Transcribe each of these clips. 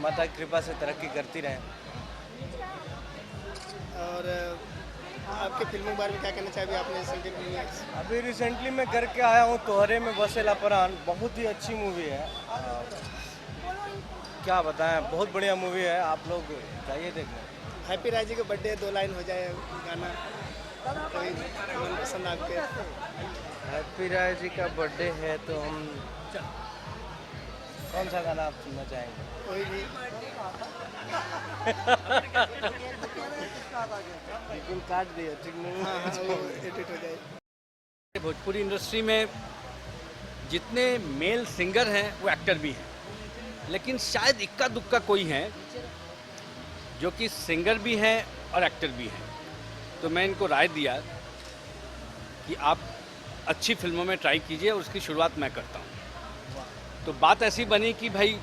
माता की कृपा से तरक्की करती रहें। और आपके फिल्मों के बारे में क्या कहना चाहिए? आपने रिसेंटली फिल्म अभी रिसेंटली मैं करके आया हूँ तोहरे में बसेला परान, बहुत ही अच्छी मूवी है। क्या बताएं, बहुत बढ़िया मूवी है, आप लोग जाइए देखने। हैप्पी राय जी का बर्थडे 2 लाइन हो जाए गाना कोई मनपसंद आपके? हैप्पी राय जी का बर्थडे है तो हम कौन सा गाना आप सुनना चाहेंगे? कोई भी। बिल्कुल काट दिया, ठीक नहीं? हाँ हाँ, वो एडिट हो जाए। भोजपुरी इंडस्ट्री में जितने मेल सिंगर हैं वो एक्टर भी हैं, लेकिन शायद इक्का दुक्का कोई है जो कि सिंगर भी हैं और एक्टर भी हैं। तो मैं इनको राय दिया कि आप अच्छी फिल्मों में ट्राई कीजिए और उसकी शुरुआत मैं करता हूँ। तो बात ऐसी बनी कि भाई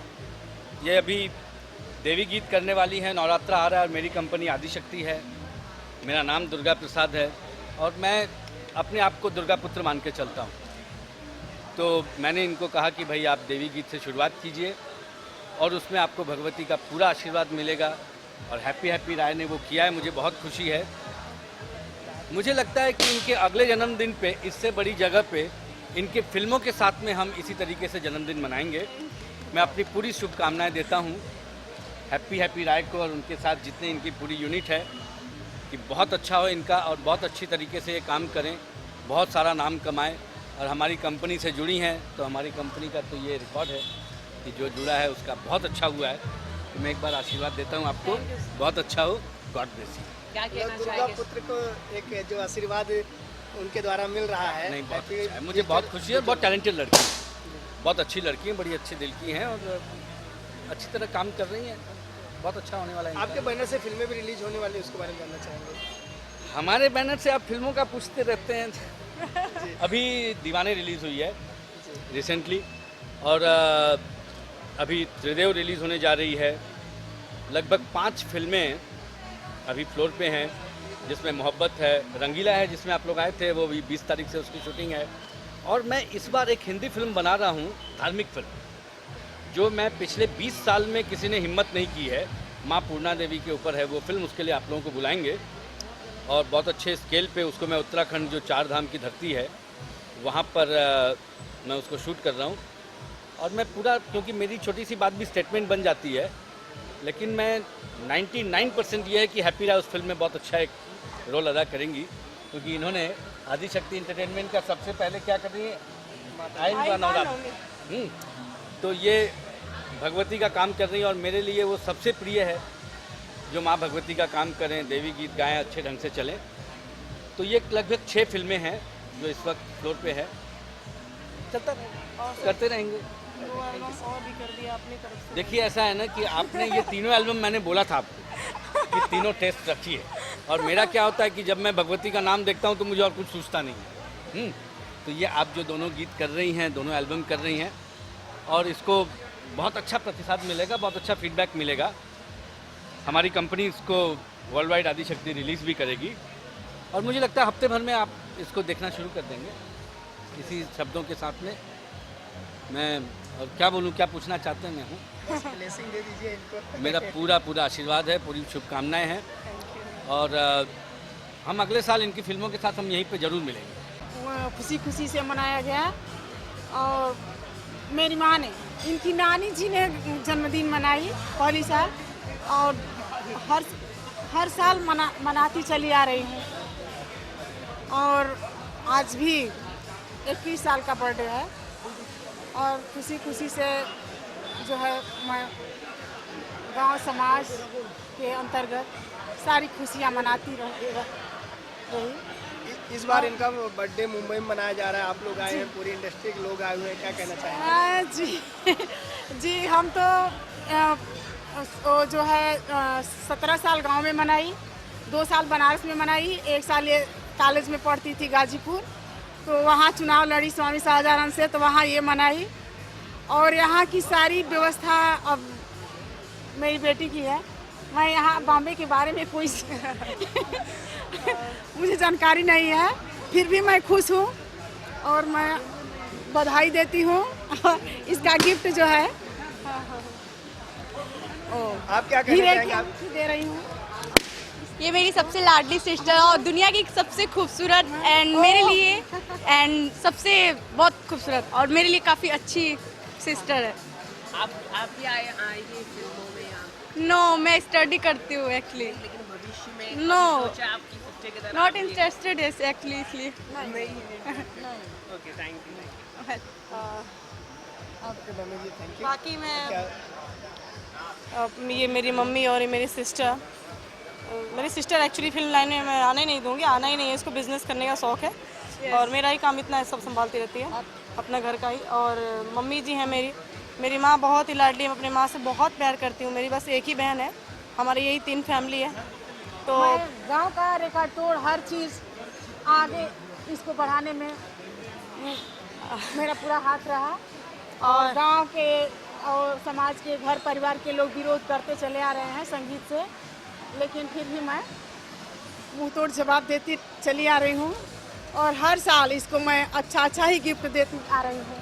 ये अभी देवी गीत करने वाली है, नवरात्रा आ रहा है और मेरी कंपनी आदिशक्ति है, मेरा नाम दुर्गा प्रसाद है और मैं अपने आप को दुर्गा पुत्र मान के चलता हूँ। तो मैंने इनको कहा कि भाई आप देवी गीत से शुरुआत कीजिए और उसमें आपको भगवती का पूरा आशीर्वाद मिलेगा। और हैप्पी हैप्पी राय ने वो किया है, मुझे बहुत खुशी है। मुझे लगता है कि इनके अगले जन्मदिन पे इससे बड़ी जगह पे इनके फिल्मों के साथ में हम इसी तरीके से जन्मदिन मनाएंगे। मैं अपनी पूरी शुभकामनाएं देता हूं हैप्पी हैप्पी राय को और उनके साथ जितने इनकी पूरी यूनिट है कि बहुत अच्छा हो इनका और बहुत अच्छी तरीके से ये काम करें, बहुत सारा नाम कमाएं। और हमारी कंपनी से जुड़ी हैं तो हमारी कंपनी का तो ये रिकॉर्ड है कि जो जुड़ा है उसका बहुत अच्छा हुआ है। तो मैं एक बार आशीर्वाद देता हूँ आपको, बहुत अच्छा हो, गॉड ब्लेस यू। क्या कहना दुर्गा चाहेंगे? पुत्र को एक जो आशीर्वाद उनके द्वारा मिल रहा है, नहीं, बहुत अच्छा है, मुझे बहुत खुशी है। बहुत टैलेंटेड लड़की है, बहुत अच्छी लड़की है, बड़ी अच्छे दिल की हैं और अच्छी तरह काम कर रही हैं। बहुत अच्छा होने वाला है इनका। आपके बैनर से फिल्में भी रिलीज होने वाली है, उसके बारे में जानना चाहेंगे? हमारे बैनर से आप फिल्मों का पूछते रहते हैं। अभी दीवाने रिलीज़ हुई है रिसेंटली और अभी त्रिदेव रिलीज़ होने जा रही है। लगभग 5 फिल्में अभी फ्लोर पे हैं, जिसमें मोहब्बत है, रंगीला है जिसमें आप लोग आए थे, वो भी 20 तारीख से उसकी शूटिंग है। और मैं इस बार एक हिंदी फिल्म बना रहा हूँ, धार्मिक फिल्म, जो मैं पिछले 20 साल में किसी ने हिम्मत नहीं की है। माँ पूर्णा देवी के ऊपर है वो फिल्म, उसके लिए आप लोगों को बुलाएंगे और बहुत अच्छे स्केल पे उसको मैं उत्तराखंड जो 4 धाम की धरती है वहाँ पर मैं उसको शूट कर रहा हूँ। और मैं पूरा, क्योंकि मेरी छोटी सी बात भी स्टेटमेंट बन जाती है, लेकिन मैं 99% ये है कि हैप्पी राय उस फिल्म में बहुत अच्छा एक रोल अदा करेंगी, क्योंकि इन्होंने आदिशक्ति एंटरटेनमेंट का सबसे पहले क्या कर रही है, आइन का नवरात्र, तो ये भगवती का काम कर रही है और मेरे लिए वो सबसे प्रिय है जो माँ भगवती का काम करें, देवी गीत गाएं, अच्छे ढंग से चलें। तो ये लगभग 6 फिल्में हैं जो इस वक्त फ्लोर पे है, चलता करते रहेंगे। और भी कर दिया अपनी तरफ से। देखिए ऐसा है ना कि आपने ये तीनों एल्बम, मैंने बोला था आपको कि तीनों टेस्ट रखिए, और मेरा क्या होता है कि जब मैं भगवती का नाम देखता हूँ तो मुझे और कुछ सोचता नहीं है। तो ये आप जो दोनों गीत कर रही हैं, दोनों एल्बम कर रही हैं और इसको बहुत अच्छा प्रतिसाद मिलेगा, बहुत अच्छा फीडबैक मिलेगा। हमारी कंपनी इसको वर्ल्ड वाइड आदिशक्ति रिलीज़ भी करेगी और मुझे लगता है हफ्ते भर में आप इसको देखना शुरू कर देंगे। इसी शब्दों के साथ में मैं और क्या बोलूँ, क्या पूछना चाहते हैं मैं हूँ। ब्लेसिंग दे दीजिए इनको। मेरा पूरा आशीर्वाद है, पूरी शुभकामनाएं हैं और हम अगले साल इनकी फिल्मों के साथ हम यहीं पे ज़रूर मिलेंगे। वो खुशी खुशी से मनाया गया और मेरी माँ ने, इनकी नानी जी ने जन्मदिन मनाई पहली साल और हर साल मनाती चली आ रही हूँ और आज भी 21 साल का बर्थडे है और खुशी खुशी से जो है मैं गांव समाज के अंतर्गत सारी खुशियाँ मनाती रही। इस बार इनका बर्थडे मुंबई में मनाया जा रहा है, आप लोग आए हैं, पूरी इंडस्ट्री के लोग आए हुए हैं, क्या कहना चाहेंगे? जी हम तो वो जो है 17 साल गांव में मनाई, 2 साल बनारस में मनाई, 1 साल ये कॉलेज में पढ़ती थी गाजीपुर, तो वहाँ चुनाव लड़ी स्वामी शाहजहां से, तो वहाँ ये मनाई। और यहाँ की सारी व्यवस्था अब मेरी बेटी की है। मैं यहाँ बॉम्बे के बारे में कोई मुझे जानकारी नहीं है, फिर भी मैं खुश हूँ और मैं बधाई देती हूँ। इसका गिफ्ट जो है आप क्या कहना हीरे चाहेंगे? आप की दे रही हूँ। ये मेरी सबसे लाडली सिस्टर और दुनिया की सबसे खूबसूरत एंड मेरे लिए एंड सबसे बहुत खूबसूरत और मेरे लिए काफ़ी अच्छी सिस्टर है। आप भी आएंगे फिल्मों में या नो मैं स्टडी करती हूँ एक्चुअली। लेकिन भविष्य में नो सोचा आपकी सिस्टर की तरह नॉट इंटरेस्टेड एक्चुअली इसलिए। Okay thank you. आपके मम्मी जी थैंक यू। बाकी मैं ये मेरी मम्मी और ये मेरी सिस्टर। मेरी सिस्टर एक्चुअली फिल्म लाइन में मैं आने नहीं दूंगी, आना ही नहीं है, इसको बिजनेस करने का शौक है और मेरा ही काम इतना है, सब संभालती रहती है अपना घर का ही। और मम्मी जी हैं मेरी माँ बहुत ही लाडली है, मैं अपनी माँ से बहुत प्यार करती हूँ। मेरी बस एक ही बहन है, हमारी यही 3 फैमिली है। तो गांव का रिकॉर्ड तोड़ हर चीज़ आगे इसको बढ़ाने में मेरा पूरा हाथ रहा और गांव के और समाज के घर परिवार के लोग विरोध करते चले आ रहे हैं संगीत से, लेकिन फिर भी मैं मुंह तोड़ जवाब देती चली आ रही हूँ और हर साल इसको मैं अच्छा ही गिफ्ट देती आ रही हूँ।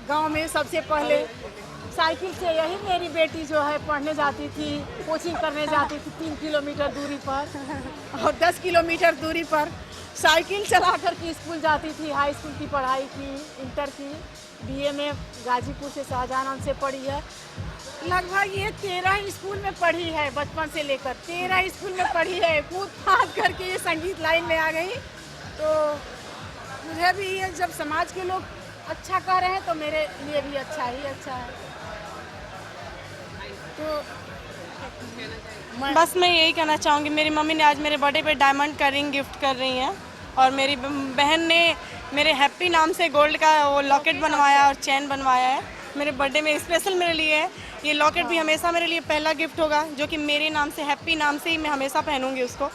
गांव में सबसे पहले साइकिल से यही मेरी बेटी जो है पढ़ने जाती थी, कोचिंग करने जाती थी 3 किलोमीटर दूरी पर और 10 किलोमीटर दूरी पर साइकिल चला कर के स्कूल जाती थी। हाई स्कूल की पढ़ाई की, इंटर की, बीए में गाजीपुर से शाहजहां से पढ़ी है। लगभग ये 13 स्कूल में पढ़ी है, बचपन से लेकर 13 स्कूल में पढ़ी है। कूद फाद करके ये संगीत लाइन में आ गई। तो मुझे भी ये जब समाज के लोग अच्छा कह रहे हैं तो मेरे लिए भी अच्छा ही अच्छा है। तो बस मैं यही कहना चाहूँगी, मेरी मम्मी ने आज मेरे बर्थडे पे डायमंड का रिंग गिफ्ट कर रही हैं और मेरी बहन ने मेरे हैप्पी नाम से गोल्ड का वो लॉकेट बनवाया और चैन बनवाया है मेरे बर्थडे में, स्पेशल मेरे लिए है। ये लॉकेट भी हमेशा मेरे लिए पहला गिफ्ट होगा, जो कि मेरे नाम से हैप्पी नाम से ही मैं हमेशा पहनूंगी उसको।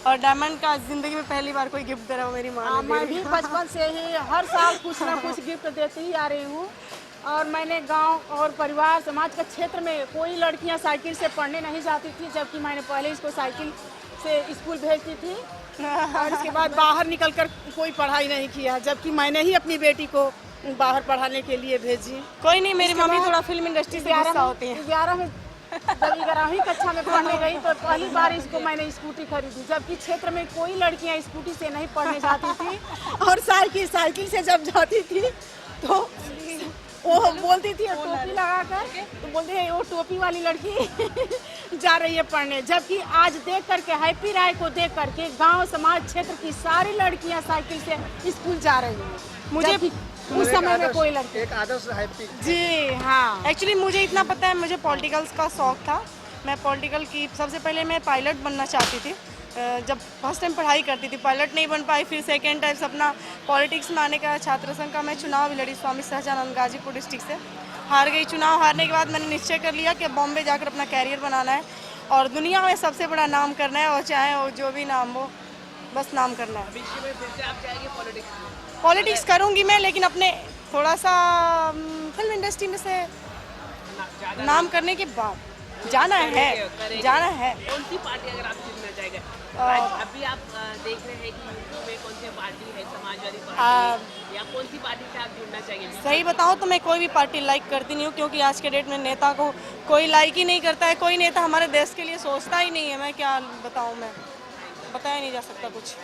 और डायमंड का ज़िंदगी में पहली बार कोई गिफ्ट दे रहा हो मेरी माँ ने। मैं भी बचपन से ही हर साल कुछ ना कुछ गिफ्ट देती ही आ रही हूँ और मैंने गांव और परिवार समाज के क्षेत्र में कोई लड़कियां साइकिल से पढ़ने नहीं जाती थी, जबकि मैंने पहले इसको साइकिल से स्कूल भेजती थी और इसके बाद बाहर निकलकर कोई पढ़ाई नहीं किया, जबकि मैंने ही अपनी बेटी को बाहर पढ़ाने के लिए भेजी। कोई नहीं, मेरी मम्मी थोड़ा फिल्म इंडस्ट्री से गुस्सा होती है। 11वीं कक्षा में पढ़ने गई तो पहली बार इसको मैंने स्कूटी खरीदी, जबकि क्षेत्र में कोई लड़कियां स्कूटी से नहीं पढ़ने जाती थी और साइकिल से जब जाती थी तो वो बोलती थी टोपी लगा कर, तो बोलते हैं वो टोपी वाली लड़की जा रही है पढ़ने। जबकि आज देख करके हैप्पी राय को देख करके गांव समाज क्षेत्र की सारी लड़कियां साइकिल से स्कूल जा रही हैं। मुझे उस समय में कोई लड़की एक आदर्श हैप्पी। जी हाँ, एक्चुअली मुझे इतना पता है, मुझे पॉलिटिकल्स का शौक था। मैं पॉलिटिकल की सबसे पहले मैं पायलट बनना चाहती थी। जब फर्स्ट टाइम पढ़ाई करती थी पायलट नहीं बन पाई, फिर सेकेंड टाइम सपना पॉलिटिक्स में आने का, छात्र संघ का मैं चुनाव भी लड़ी स्वामी शाहजहां गाजीपुर डिस्ट्रिक्ट से, हार गई। चुनाव हारने के बाद मैंने निश्चय कर लिया कि बॉम्बे जाकर अपना कैरियर बनाना है और दुनिया में सबसे बड़ा नाम करना है, और चाहे वो जो भी नाम हो बस नाम करना है। भविष्य में फिर से आप जाएंगे पॉलिटिक्स? पॉलिटिक्स करूँगी मैं, लेकिन अपने थोड़ा सा फिल्म इंडस्ट्री में से नाम करने के बाद जाना है। कौन सी पार्टी अगर आप चुनना चाहेंगे? अभी आप देख रहे हैं कि यूपी में कौन सी पार्टी है, समाजवादी पार्टी, या कौन सी पार्टी से आप जुड़ना चाहेंगे? सही बताऊं तो मैं कोई भी पार्टी लाइक करती नहीं हूँ, क्योंकि आज के डेट में नेता को कोई लाइक ही नहीं करता है। कोई नेता हमारे देश के लिए सोचता ही नहीं है। मैं क्या बताऊं, मैं बताया नहीं जा सकता कुछ।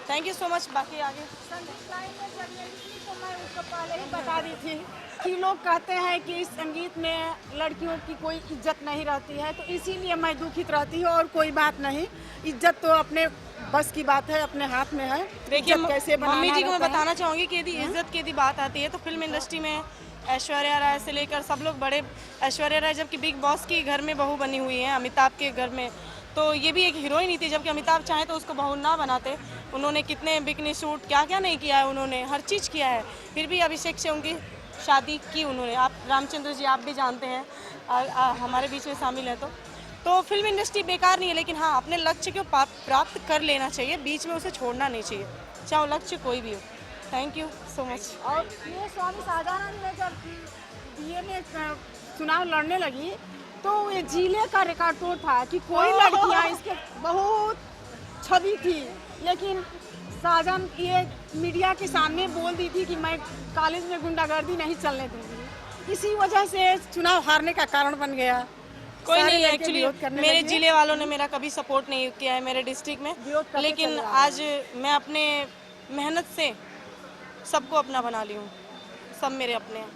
Thank you so much. बाकी आगे संगीत लाइन में जब ये थी तो मैं उसको पहले ही बता दी थी कि लोग कहते हैं कि इस संगीत में लड़कियों की कोई इज्जत नहीं रहती है, तो इसीलिए मैं दुखित रहती हूँ। और कोई बात नहीं, इज्जत तो अपने बस की बात है, अपने हाथ में है। देखिए कैसे मम्मी जी को मैं रहता है। बताना चाहूँगी कि यदि इज्जत की यदि बात आती है तो फिल्म इंडस्ट्री में ऐश्वर्या राय से लेकर सब लोग बड़े, ऐश्वर्या राय जबकि बिग बॉस की घर में बहू बनी हुई है, अमिताभ के घर में, तो ये भी एक हीरोइन ही थी। जबकि अमिताभ चाहे तो उसको बहू ना बनाते। उन्होंने कितने बिकनी शूट क्या क्या नहीं किया है, उन्होंने हर चीज़ किया है, फिर भी अभिषेक से उनकी शादी की उन्होंने। आप रामचंद्र जी आप भी जानते हैं, हमारे बीच में शामिल है। तो फिल्म इंडस्ट्री बेकार नहीं है, लेकिन हाँ अपने लक्ष्य को प्राप्त कर लेना चाहिए, बीच में उसे छोड़ना नहीं चाहिए, चाहे वो लक्ष्य कोई भी हो। Thank you so much. और ये स्वामी शाहजहां में जब बीए में चुनाव लड़ने लगी तो ये जिले का रिकॉर्ड तोड़ था कि कोई लड़कियां इसके बहुत छवि थी, लेकिन शाहजहां ये मीडिया के सामने बोल दी थी कि मैं कॉलेज में गुंडागर्दी नहीं चलने दूंगी। इसी वजह से चुनाव हारने का कारण बन गया। कोई सारे नहीं, लड़के एक्चुअली विरोध करने मेरे लगे। जिले वालों ने मेरा कभी सपोर्ट नहीं किया है मेरे डिस्ट्रिक्ट में, विरोध करते लेकिन चले आ आज मैं अपने मेहनत से सबको अपना बना ली हूँ, सब मेरे अपने हैं।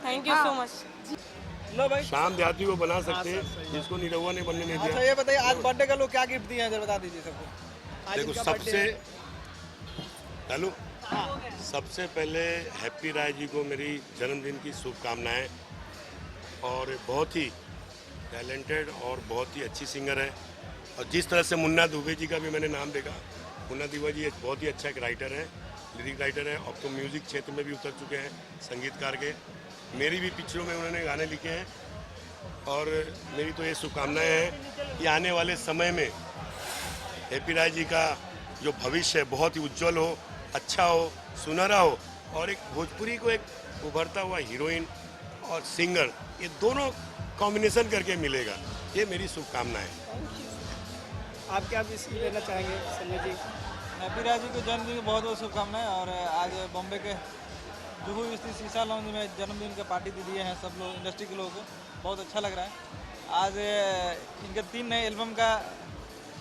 Thank you so much. लो भाई। शाम देहाती को बना सकते हैं जिसको निरहुआ ने बनने नहीं अच्छा दिया। ये बताइए, आज बर्थडे का लोग क्या गिफ्ट दिए हैं, जरा बता दीजिए सबको। आज देखो इनका सबसे birthday है। हेलो सबसे पहले हैप्पी राय जी को मेरी जन्मदिन की शुभकामनाएं। और बहुत ही टैलेंटेड और बहुत ही अच्छी सिंगर है। और जिस तरह से मुन्ना दुबे जी का भी मैंने नाम देखा, मुन्ना दुबे जी एक बहुत ही अच्छा एक राइटर है, लिरिक राइटर है। अब तो म्यूज़िक क्षेत्र में भी उतर चुके हैं, संगीतकार के। मेरी भी पिक्चरों में उन्होंने गाने लिखे हैं। और मेरी तो ये शुभकामनाएं हैं कि आने वाले समय में हैप्पी राय जी का जो भविष्य है बहुत ही उज्जवल हो, अच्छा हो, सुनहरा हो। और एक भोजपुरी को एक उभरता हुआ हीरोइन और सिंगर, ये दोनों कॉम्बिनेशन करके मिलेगा, ये मेरी शुभकामनाएं है। आप क्या विश लेना चाहेंगे संजय जी? हैप्पी राय जी को जन्मदिन की बहुत बहुत शुभकामनाएं। और आज बॉम्बे के जुहू स्थित शीशा लॉन्ज में जन्मदिन का पार्टी दे दिए हैं सब लोग, इंडस्ट्री के लोगों को बहुत अच्छा लग रहा है। आज इनके 3 नए एल्बम का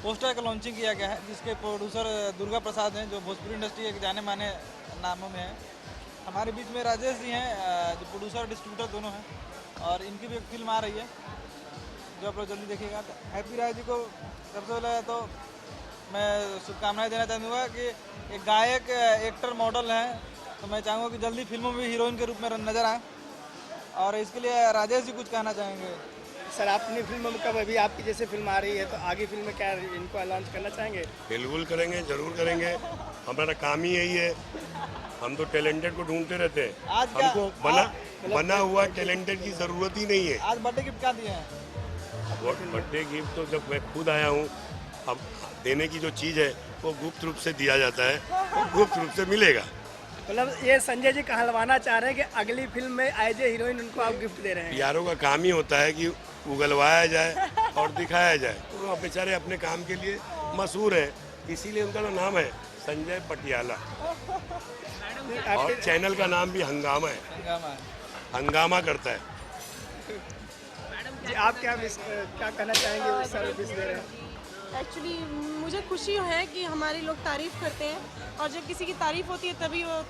पोस्टर का लॉन्चिंग किया गया है, जिसके प्रोड्यूसर दुर्गा प्रसाद हैं, जो भोजपुरी इंडस्ट्री के जाने माने नामों में हैं। हमारे बीच में राजेश जी हैं, जो प्रोड्यूसर और डिस्ट्रीब्यूटर दोनों हैं, और इनकी भी एक फिल्म आ रही है जो आप लोग जल्दी देखिएगा। तो हैप्पी राय जी को सबसे पहले तो मैं शुभकामनाएं देना चाहूँगा कि एक गायक, एक्टर, मॉडल हैं, तो मैं चाहूँगा कि जल्दी फिल्मों में भी हीरोइन के रूप में नजर आएँ। और इसके लिए राजेश जी कुछ कहना चाहेंगे। सर अपनी फिल्म में कब, अभी आपकी जैसे फिल्म आ रही है तो आगे फिल्म में क्या इनको लॉन्च करना चाहेंगे? बिल्कुल करेंगे, जरूर करेंगे। हमारा काम ही यही है, हम तो टैलेंटेड को ढूंढते रहते हैं। आज क्या- हमको बना हुआ टैलेंटेड की ज़रूरत ही नहीं है। आज बर्थडे गिफ्ट क्या दिए हैं? बर्थडे गिफ्ट तो जब मैं खुद आया हूँ, अब देने की जो चीज़ है वो गुप्त रूप से दिया जाता है, वो गुप्त रूप से मिलेगा। मतलब ये संजय जी कहलवाना चाह रहे हैं कि अगली फिल्म में एज ए हीरोइन उनको आप गिफ्ट दे रहे हैं। यारों का काम ही होता है कि उगलवाया जाए और दिखाया जाए। तो वो बेचारे अपने काम के लिए मशहूर हैं, इसीलिए उनका तो नाम है संजय पटियाला। और चैनल का नाम भी हंगामा है, हंगामा करता है। जी आप क्या कहना चाहेंगे सर विश दे रहे हैं? एक्चुअली मुझे खुशी है कि हमारे लोग तारीफ़ करते हैं, और जब किसी की तारीफ़ होती है तभी वो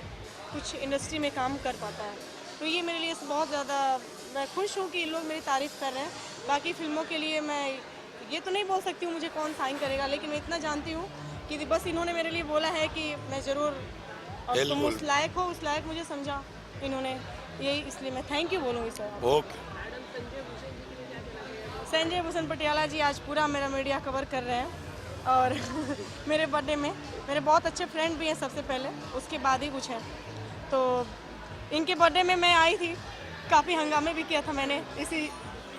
कुछ इंडस्ट्री में काम कर पाता है। तो ये मेरे लिए बहुत ज़्यादा, मैं खुश हूँ कि लोग मेरी तारीफ़ कर रहे हैं। बाकी फिल्मों के लिए मैं ये तो नहीं बोल सकती हूँ मुझे कौन साइन करेगा, लेकिन मैं इतना जानती हूँ कि बस इन्होंने मेरे लिए बोला है कि मैं ज़रूर, और तुम उस लायक हो, उस लायक मुझे समझा इन्होंने, यही इसलिए मैं थैंक यू बोलूँगी सर। ओके। संजय भूषण पटियाला जी आज पूरा मेरा मीडिया कवर कर रहे हैं। और मेरे बर्थडे में मेरे बहुत अच्छे फ्रेंड भी हैं सबसे पहले, उसके बाद ही कुछ है। तो इनके बर्थडे में मैं आई थी, काफ़ी हंगामे भी किया था मैंने।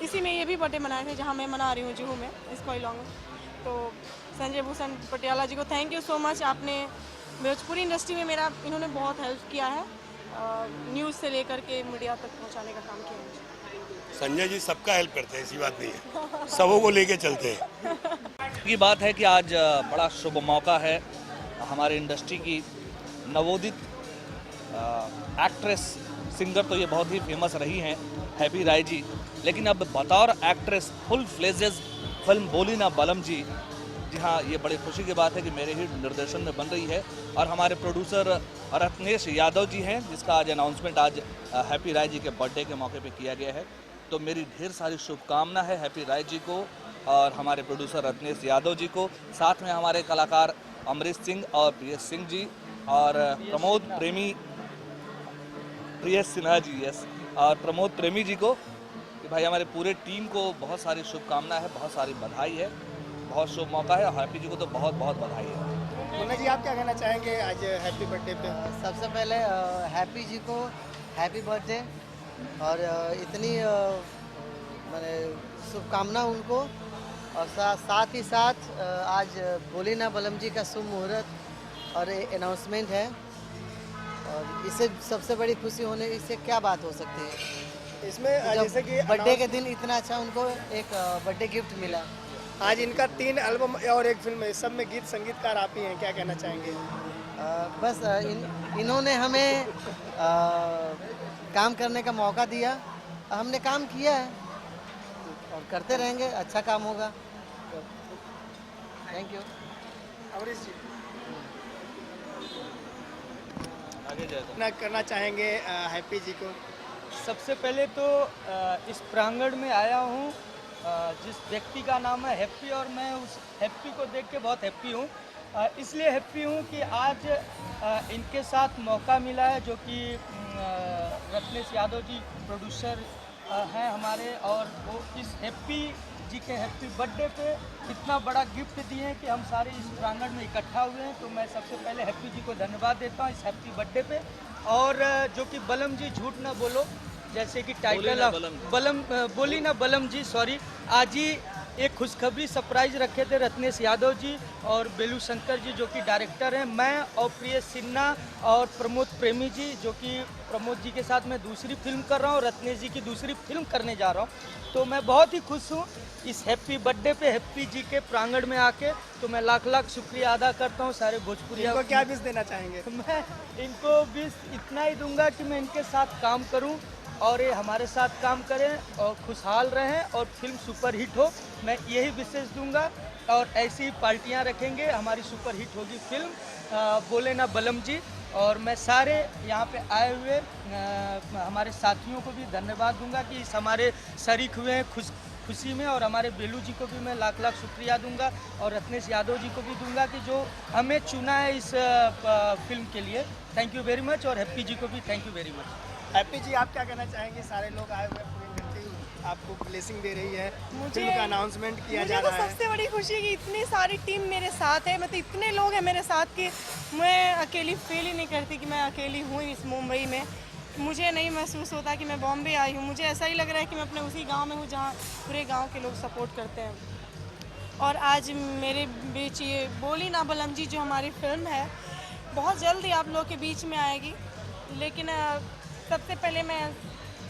इसी में ये भी बर्थडे मनाए थे जहाँ मैं मना रही हूँ जुहू में, इस कोइलॉन्ग में। तो संजय भूषण पटियाला जी को थैंक यू सो मच। आपने भोजपुरी इंडस्ट्री में मेरा इन्होंने बहुत हेल्प किया है, न्यूज़ से लेकर के मीडिया तक पहुँचाने का काम किया मुझे। संजय जी सबका हेल्प करते हैं, ऐसी बात नहीं है, सबों को लेके चलते हैं। की बात है कि आज बड़ा शुभ मौका है। हमारे इंडस्ट्री की नवोदित एक्ट्रेस, सिंगर तो ये बहुत ही फेमस रही हैं हैप्पी राय जी, लेकिन अब बतौर एक्ट्रेस फुल फ्लेजेस फिल्म बोली ना बलम जी, जी हाँ, ये बड़ी खुशी की बात है कि मेरे ही निर्देशन में बन रही है। और हमारे प्रोड्यूसर रत्नेश यादव जी हैं, जिसका आज अनाउंसमेंट आज हैप्पी राय जी के बर्थडे के मौके पे किया गया है। तो मेरी ढेर सारी शुभकामना है हैप्पी राय जी को और हमारे प्रोड्यूसर रत्नेश यादव जी को, साथ में हमारे कलाकार अमरीश सिंह और प्रियस सिंह जी और प्रमोद प्रेमी, प्रियस सिन्हा जी, यस, और प्रमोद प्रेमी जी को, कि भाई हमारे पूरे टीम को बहुत सारी शुभकामना है, बहुत सारी बधाई है, बहुत शुभ मौका है। हैप्पी जी को तो बहुत बहुत बधाई है। मुन्ना जी आप क्या कहना चाहेंगे आज हैप्पी बर्थडे पे? सबसे पहले हैप्पी जी को हैप्पी बर्थडे, और इतनी मैंने शुभकामना उनको, और साथ ही साथ आज बोली ना बलम जी का शुभ मुहूर्त और अनाउंसमेंट है, और इससे सबसे बड़ी खुशी होने इससे क्या बात हो सकती है। इसमें जैसे कि बर्थडे के दिन इतना अच्छा उनको एक बर्थडे गिफ्ट मिला। आज इनका 3 एल्बम और एक फिल्म है, सब में गीत संगीतकार आप ही हैं, क्या कहना चाहेंगे? बस इन्होंने हमें काम करने का मौका दिया, हमने काम किया है, और करते रहेंगे, अच्छा काम होगा। Thank you. अमरीश जी आगे जाए ना करना चाहेंगे हैप्पी जी को? सबसे पहले तो इस प्रांगण में आया हूँ जिस व्यक्ति का नाम है हैप्पी, और मैं उस हैप्पी को देख के बहुत हैप्पी हूँ। इसलिए हैप्पी हूँ कि आज इनके साथ मौका मिला है, जो कि रत्नेश यादव जी प्रोड्यूसर हैं हमारे, और वो इस हैप्पी जी के हैप्पी बर्थडे पे इतना बड़ा गिफ्ट दिए हैं कि हम सारे इस प्रांगण में इकट्ठा हुए हैं। तो मैं सबसे पहले हैप्पी जी को धन्यवाद देता हूँ इस हैप्पी बर्थडे पे। और जो कि बलम जी झूठ ना बोलो, जैसे कि टाइटल बोली ना बलम जी, सॉरी, आज ही एक खुशखबरी सरप्राइज रखे थे रत्नेश यादव जी और बेलू शंकर जी जो कि डायरेक्टर हैं। मैं और प्रिय सिन्हा और प्रमोद प्रेमी जी, जो कि प्रमोद जी के साथ मैं दूसरी फिल्म कर रहा हूँ, रत्नेश जी की दूसरी फिल्म करने जा रहा हूँ। तो मैं बहुत ही खुश हूँ इस हैप्पी बर्थडे पे हैप्पी जी के प्रांगण में आके। तो मैं लाख लाख शुक्रिया अदा करता हूँ सारे भोजपुरिया इनको क्या विश देना चाहेंगे? मैं इनको विश इतना ही दूंगा कि मैं इनके साथ काम करूं और ये हमारे साथ काम करें और खुशहाल रहें और फिल्म सुपर हिट हो। मैं यही विशेष दूंगा और ऐसी ही पार्टियां रखेंगे, हमारी सुपर हिट होगी फिल्म बोले ना बलम जी। और मैं सारे यहाँ पे आए हुए हमारे साथियों को भी धन्यवाद दूंगा कि इस हमारे शरीक हुए हैं खुशी में, और हमारे बेलू जी को भी मैं लाख लाख शुक्रिया दूंगा और रत्नेश यादव जी को भी दूंगा कि जो हमें चुना है इस फिल्म के लिए। थैंक यू वेरी मच, और हैप्पी जी को भी thank you very much. Happy ji आप क्या कहना चाहेंगे? सारे लोग आए हुए, पूरी इंडस्ट्री आपको ब्लेसिंग दे रही है, फिल्म का अनाउंसमेंट किया जा रहा है। मुझे तो सबसे बड़ी खुशी है कि इतनी सारी टीम मेरे साथ है, मतलब इतने लोग हैं मेरे साथ कि मैं अकेली फील ही नहीं करती कि मैं अकेली हूँ इस मुंबई में। मुझे नहीं महसूस होता कि मैं बॉम्बे आई हूँ, मुझे ऐसा ही लग रहा है कि मैं अपने उसी गांव में हूँ जहाँ पूरे गांव के लोग सपोर्ट करते हैं। और आज मेरे बीच ये बोली ना बलम जी जो हमारी फिल्म है बहुत जल्द ही आप लोग के बीच में आएगी। लेकिन सबसे पहले मैं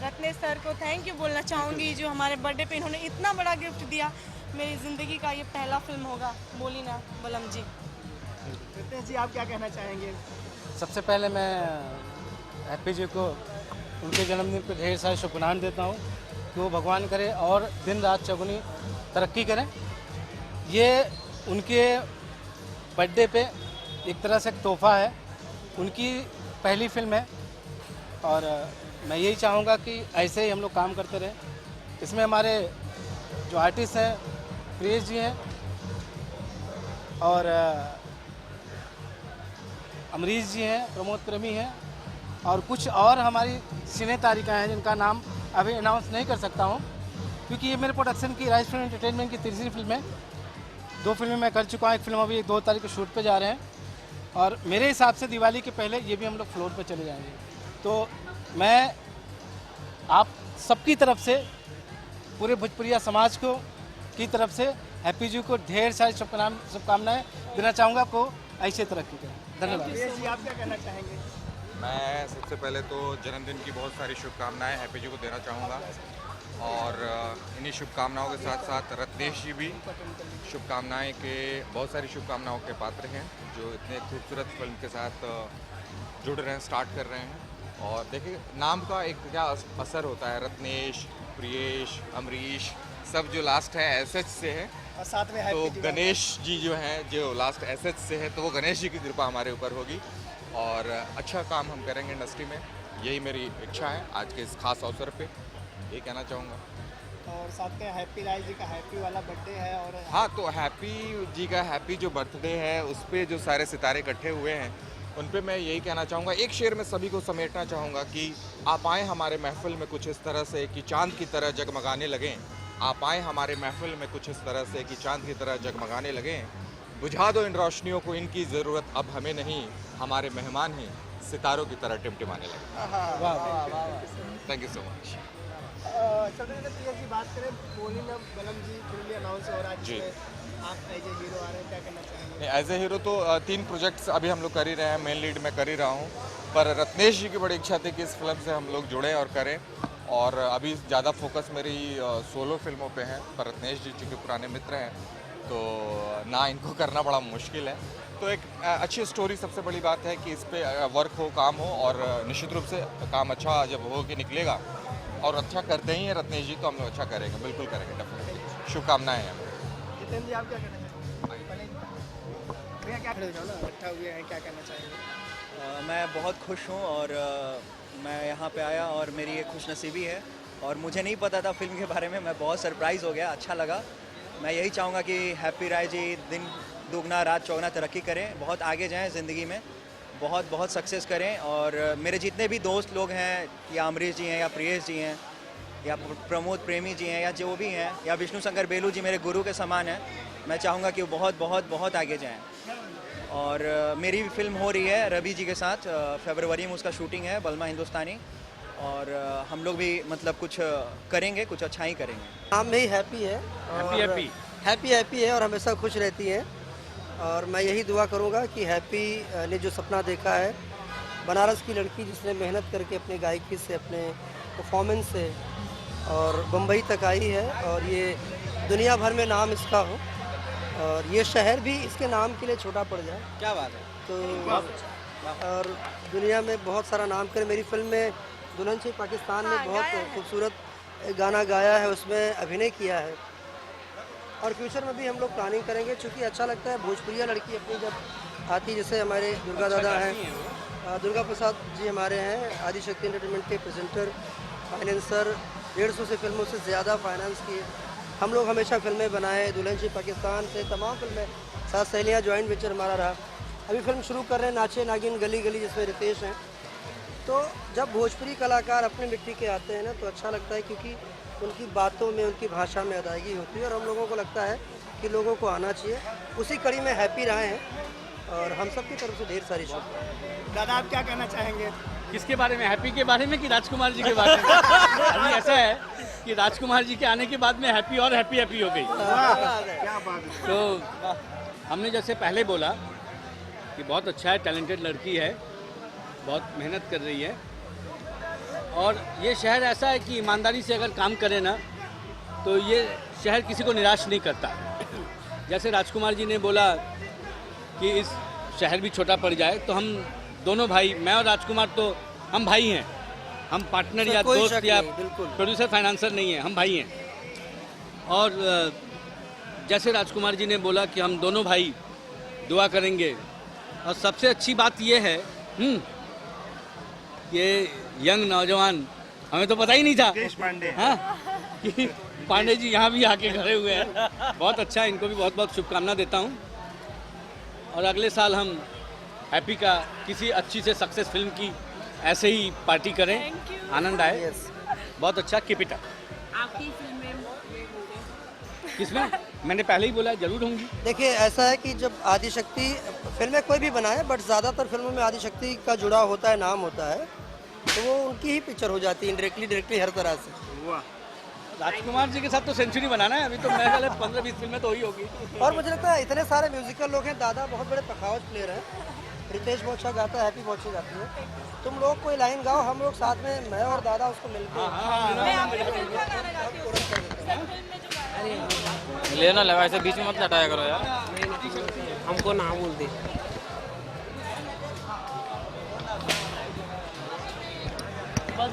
रत्नेश सर को थैंक यू बोलना चाहूँगी जो हमारे बर्थडे पे इन्होंने इतना बड़ा गिफ्ट दिया। मेरी ज़िंदगी का ये पहला फिल्म होगा बोली ना बलम जी। रत्नेश जी आप क्या कहना चाहेंगे? सबसे पहले मैं हैप्पी जी को उनके जन्मदिन पर ढेर सारे शुभकामनाएं देता हूँ कि वो भगवान करे और दिन रात चौगुनी तरक्की करें। ये उनके बर्थडे पे एक तरह से एक तोहफा है, उनकी पहली फिल्म है और मैं यही चाहूँगा कि ऐसे ही हम लोग काम करते रहें। इसमें हमारे जो आर्टिस्ट हैं प्रियेश जी हैं और अमरीश जी हैं, प्रमोद प्रेमी हैं और कुछ और हमारी सिने तारिका हैं जिनका नाम अभी अनाउंस नहीं कर सकता हूँ क्योंकि ये मेरे प्रोडक्शन की राइज फिल्म एंटरटेनमेंट की तीसरी फिल्म है। 2 फिल्में मैं कर चुका हूँ, एक फिल्म अभी 2 तारीख को शूट पे जा रहे हैं और मेरे हिसाब से दिवाली के पहले ये भी हम लोग फ्लोर पे चले जाएंगे। तो मैं आप सबकी तरफ से पूरे भोजपुरिया समाज को की तरफ से हैप्पी जी को ढेर सारी शुभकामनाएं देना चाहूँगा को ऐसे तरक्की करें। धन्यवाद। जी आप क्या कहना चाहेंगे? मैं सबसे पहले तो जन्मदिन की बहुत सारी शुभकामनाएं हैप्पी जी को देना चाहूँगा और इन्हीं शुभकामनाओं के साथ साथ रत्नेश जी भी शुभकामनाएं के बहुत सारी शुभकामनाओं के पात्र हैं जो इतने खूबसूरत फिल्म के साथ जुड़ रहे हैं, स्टार्ट कर रहे हैं। और देखिए नाम का एक क्या असर होता है, रत्नेश, प्रियेश, अमरीश सब जो लास्ट है एसएच से है और साथ में तो गणेश जी जो हैं जो लास्ट एसएच से है तो वो गणेश जी की कृपा हमारे ऊपर होगी और अच्छा काम हम करेंगे इंडस्ट्री में, यही मेरी इच्छा है आज के इस खास अवसर पे, ये कहना चाहूँगा। और साथ में हैप्पी राय जी का हैप्पी वाला बर्थडे है और हाँ तो हैप्पी जी का हैप्पी जो बर्थडे है उस पर जो सारे सितारे इकट्ठे हुए हैं उन पे मैं यही कहना चाहूँगा, एक शेर में सभी को समेटना चाहूँगा कि आप आएँ हमारे महफिल में कुछ इस तरह से कि चांद की तरह जगमगाने लगें। आप आएँ हमारे महफिल में कुछ इस तरह से कि चांद की तरह जगमगाने लगें। बुझा दो इन रोशनियों को, इनकी ज़रूरत अब हमें नहीं, हमारे मेहमान ही सितारों की तरह टिमटिमाने लगे। Thank you so much. Priya ji बात करें, बोली ना बलम जी फिल्म अनाउंस हो रहा है जिसमें आप एज ए हीरो आ रहे हैं, क्या कहना चाहेंगे? एज ए हीरो तो 3 प्रोजेक्ट्स अभी हम लोग कर ही रहे हैं, मेन लीड में कर ही रहा हूँ, पर रत्नेश जी की बड़ी इच्छा थी कि इस फिल्म से हम लोग जुड़ें और करें और अभी ज़्यादा फोकस मेरी सोलो फिल्मों पे है, पर रत्नेश जी चूँकि पुराने मित्र हैं तो ना इनको करना बड़ा मुश्किल है। तो एक अच्छी स्टोरी सबसे बड़ी बात है कि इस पर वर्क हो, काम हो और निश्चित रूप से काम अच्छा जब हो के निकलेगा और अच्छा करते ही हैं रत्नेश जी, तो हम लोग अच्छा करेंगे, बिल्कुल करेंगे, डेफिनेटली। शुभकामनाएं हैं। जितेंद्र जी, आप क्या कहना चाहेंगे? भैया क्या खड़े हो जाओ ना, इकट्ठा हुए हैं, क्या कहना चाहेंगे? मैं बहुत खुश हूँ और मैं यहाँ पे आया और मेरी ये खुशनसीबी है और मुझे नहीं पता था फिल्म के बारे में, मैं बहुत सरप्राइज़ हो गया, अच्छा लगा। मैं यही चाहूँगा कि हैप्पी राय जी दिन दुगना रात चौगना तरक्की करें, बहुत आगे जाएं ज़िंदगी में, बहुत बहुत सक्सेस करें। और मेरे जितने भी दोस्त लोग हैं, या अमरीश जी हैं, या प्रियेश जी हैं, या प्रमोद प्रेमी जी हैं, या जो भी हैं, या विष्णु शंकर बेलू जी मेरे गुरु के समान हैं, मैं चाहूँगा कि वो बहुत बहुत बहुत आगे जाएँ। और मेरी भी फिल्म हो रही है रवि जी के साथ, फरवरी में उसका शूटिंग है, बलमा हिंदुस्तानी, और हम लोग भी मतलब कुछ करेंगे, कुछ अच्छा ही करेंगे। नाम में ही हैप्पी है, हैप्पी है और हमेशा खुश रहती है। और मैं यही दुआ करूंगा कि हैप्पी ने जो सपना देखा है, बनारस की लड़की जिसने मेहनत करके अपनी गायकी से, अपने परफॉर्मेंस से और बम्बई तक आई है, और ये दुनिया भर में नाम इसका हो और ये शहर भी इसके नाम के लिए छोटा पड़ जाए। क्या बात है। तो और दुनिया में बहुत सारा नाम करे। मेरी फिल्म में दुल्हन से पाकिस्तान में बहुत खूबसूरत गाना गाया है, उसमें अभिनय किया है। और फ्यूचर में भी हम लोग प्लानिंग करेंगे, क्योंकि अच्छा लगता है भोजपुरिया लड़की अपनी जब आती, जैसे हमारे दुर्गा दादा हैं, दुर्गा प्रसाद जी हमारे हैं, आदिशक्ति एंटरटेनमेंट के प्रेजेंटर, फाइनेंसर, 150 से फिल्मों से ज़्यादा फाइनेंस किए। हम लोग हमेशा फिल्में बनाए, दुल्हन से पाकिस्तान से तमाम फिल्में, सात सहेलियाँ जॉइंट वेंचर हमारा रहा। अभी फिल्म शुरू कर रहे हैं नाचे नागिन गली गली, जिसमें रितेश हैं। तो जब भोजपुरी कलाकार अपनी मिट्टी के आते हैं ना, तो अच्छा लगता है, क्योंकि उनकी बातों में, उनकी भाषा में अदायगी होती है और हम लोगों को लगता है कि लोगों को आना चाहिए। उसी कड़ी में हैप्पी रहे हैं और हम सब की तरफ से ढेर सारी शुभकामनाएं। दादा, आप क्या कहना चाहेंगे? किसके बारे में, हैप्पी के बारे में कि राजकुमार जी के बारे में? अभी ऐसा है कि राजकुमार जी के आने के बाद में हैप्पी और हैप्पी हो गई। क्या बात है। तो हमने जैसे पहले बोला कि बहुत अच्छा है, टैलेंटेड लड़की है, बहुत मेहनत कर रही है, और ये शहर ऐसा है कि ईमानदारी से अगर काम करे ना, तो ये शहर किसी को निराश नहीं करता। जैसे राजकुमार जी ने बोला कि इस शहर भी छोटा पड़ जाए, तो हम दोनों भाई, मैं और राजकुमार, तो हम भाई हैं, हम पार्टनर या दोस्त या प्रोड्यूसर फाइनेंसर नहीं है, हम भाई हैं। और जैसे राजकुमार जी ने बोला कि हम दोनों भाई दुआ करेंगे, और सबसे अच्छी बात ये है ये यंग नौजवान, हमें तो पता ही नहीं था कि पांडे जी यहाँ भी आके खड़े हुए हैं। बहुत अच्छा, इनको भी बहुत बहुत शुभकामना देता हूँ, और अगले साल हम हैप्पी का किसी अच्छी से सक्सेस फिल्म की ऐसे ही पार्टी करें, आनंद आए। बहुत अच्छा, कीप इट अप। आपकी फिल्में होंगे? किसमें? मैंने पहले ही बोला, जरूर होंगी। देखिए, ऐसा है कि जब आदिशक्ति फिल्में कोई भी बनाए, बट ज़्यादातर फिल्मों में आदिशक्ति का जुड़ा होता है, नाम होता है, तो वो उनकी ही पिक्चर हो जाती है, डायरेक्टली हर तरह से। राजकुमार जी के साथ तो सेंचुरी बनाना है, अभी तो मेरे ख्याल 15-20 फिल्में तो ही होगी। और मुझे लगता है इतने सारे म्यूजिकल लोग हैं, दादा बहुत बड़े पखावज प्लेयर हैं, रितेश बहुत अच्छा गाता है, हैप्पी बहुत अच्छी गाती है। तुम लोग कोई लाइन गाओ, हम लोग साथ में, मैं और दादा उसको मिलके लेना लगा, ऐसे बीच में मत हटाया करो यार, हमको ना बोल दे। बस